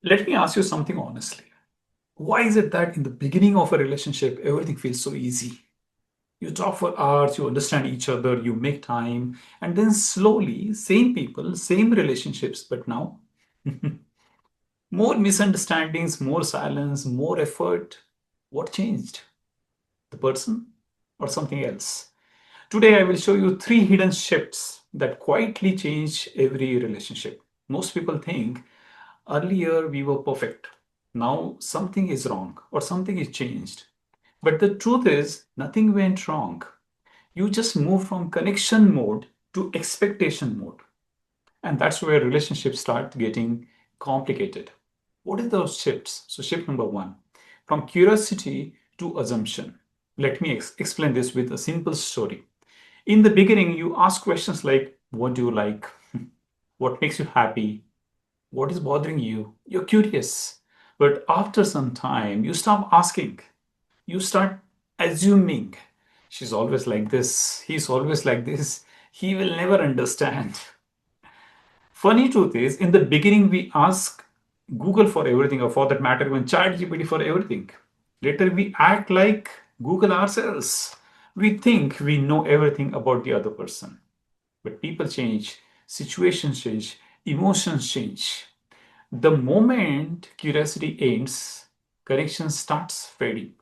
Let me ask you something honestly. Why is it that in the beginning of a relationship, everything feels so easy? You talk for hours, you understand each other, you make time, and then slowly, same people, same relationships, but now more misunderstandings, more silence, more effort. What changed? The person or something else? Today, I will show you three hidden shifts that quietly change every relationship. Most people think earlier we were perfect. Now something is wrong or something is changed. But the truth is, nothing went wrong. You just moved from connection mode to expectation mode. And that's where relationships start getting complicated. What are those shifts? So, shift number one, from curiosity to assumption. Let me explain this with a simple story. In the beginning, you ask questions like, what do you like? What makes you happy? What is bothering you? You're curious. But after some time, you stop asking. You start assuming. She's always like this. He's always like this. He will never understand. Funny truth is, in the beginning, we ask Google for everything, or for that matter, even ChatGPT for everything. Later, we act like Google ourselves. We think we know everything about the other person. But people change, situations change, emotions change. The moment curiosity ends, connection starts fading.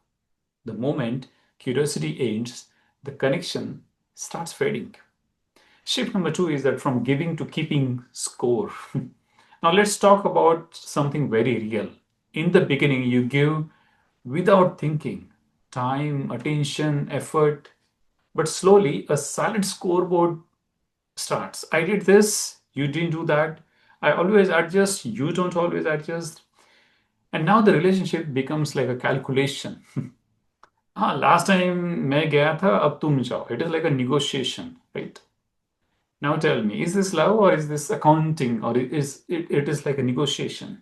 The moment curiosity ends, the connection starts fading. Shift number two is that from giving to keeping score. Now let's talk about something very real. In the beginning, you give without thinking time, attention, effort, but slowly a silent scoreboard starts. I did this, you didn't do that. I always adjust, you don't always adjust. And now the relationship becomes like a calculation. हाँ last time मैं गया था अब तुम जाओ. It is like a negotiation, right? Now tell me, is this love or is this accounting or it is like a negotiation?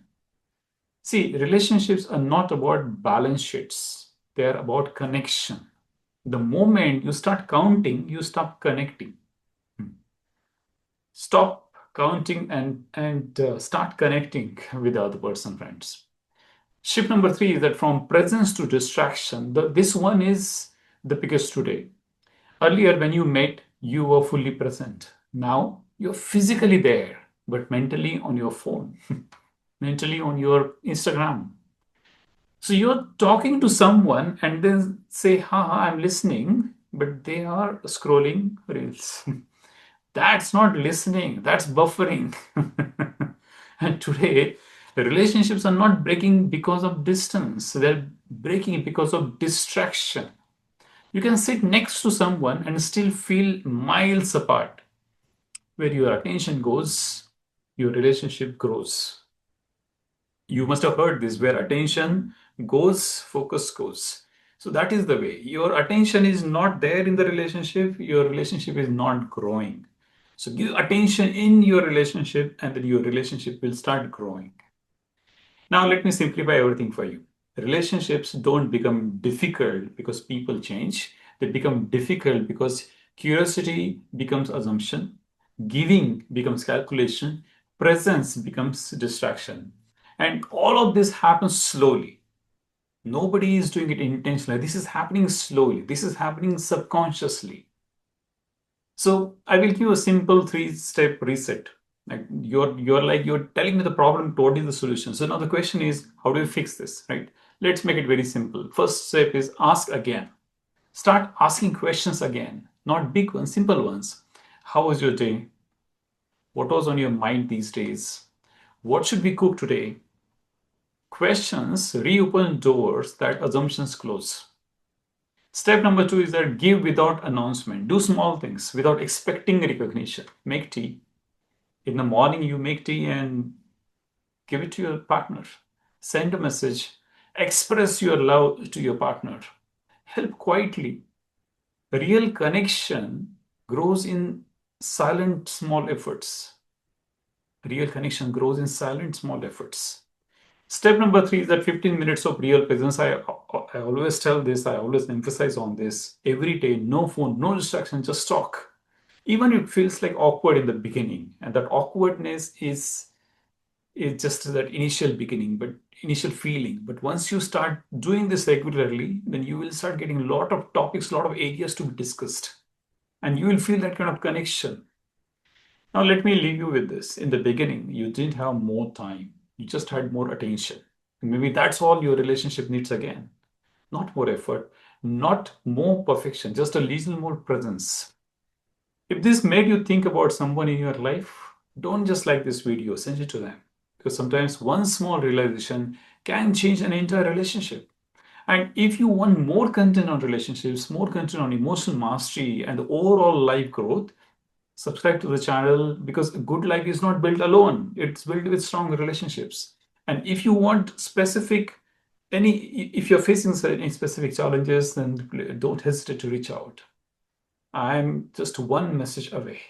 See, relationships are not about balance sheets. They are about connection. The moment you start counting, you stop connecting. Stop counting and start connecting with the other person, friends. Shift number three is that from presence to distraction. This one is the biggest today. Earlier, when you met, you were fully present. Now, you're physically there, but mentally on your phone, mentally on your Instagram. So you're talking to someone and then say, ha, I'm listening, but they are scrolling reels. That's not listening, that's buffering. And today, the relationships are not breaking because of distance, they're breaking because of distraction. You can sit next to someone and still feel miles apart. Where your attention goes, your relationship grows. You must have heard this, where attention goes, focus goes. So that is the way. Your attention is not there in the relationship, your relationship is not growing. So give attention in your relationship, and then your relationship will start growing. Now, let me simplify everything for you. Relationships don't become difficult because people change, they become difficult because curiosity becomes assumption, giving becomes calculation, presence becomes distraction. And all of this happens slowly. Nobody is doing it intentionally. This is happening slowly, this is happening subconsciously. So I will give you a simple three-step reset. Like you're telling me the problem, what is the solution? So now the question is, how do you fix this, right? Let's make it very simple. First step is ask again. Start asking questions again, not big ones, simple ones. How was your day? What was on your mind these days? What should we cook today? Questions reopen doors that assumptions close. Step number two is that give without announcement. Do small things without expecting recognition. Make tea. In the morning, you make tea and give it to your partner. Send a message. Express your love to your partner. Help quietly. Real connection grows in silent small efforts. Real connection grows in silent small efforts. Step number three is that 15 minutes of real presence. I always tell this, I always emphasize on this. Every day, no phone, no distraction, just talk. Even it feels like awkward in the beginning, and that awkwardness It's just that initial beginning, but initial feeling. But once you start doing this regularly, then you will start getting a lot of topics, a lot of areas to be discussed, and you will feel that kind of connection. Now, let me leave you with this. In the beginning, you didn't have more time, you just had more attention. Maybe that's all your relationship needs again. Not more effort, not more perfection, just a little more presence. If this made you think about someone in your life, don't just like this video, send it to them. Because sometimes one small realization can change an entire relationship. And if you want more content on relationships, more content on emotional mastery and overall life growth, subscribe to the channel because a good life is not built alone. It's built with strong relationships. And if you want specific, if you're facing any specific challenges, then don't hesitate to reach out. I'm just one message away.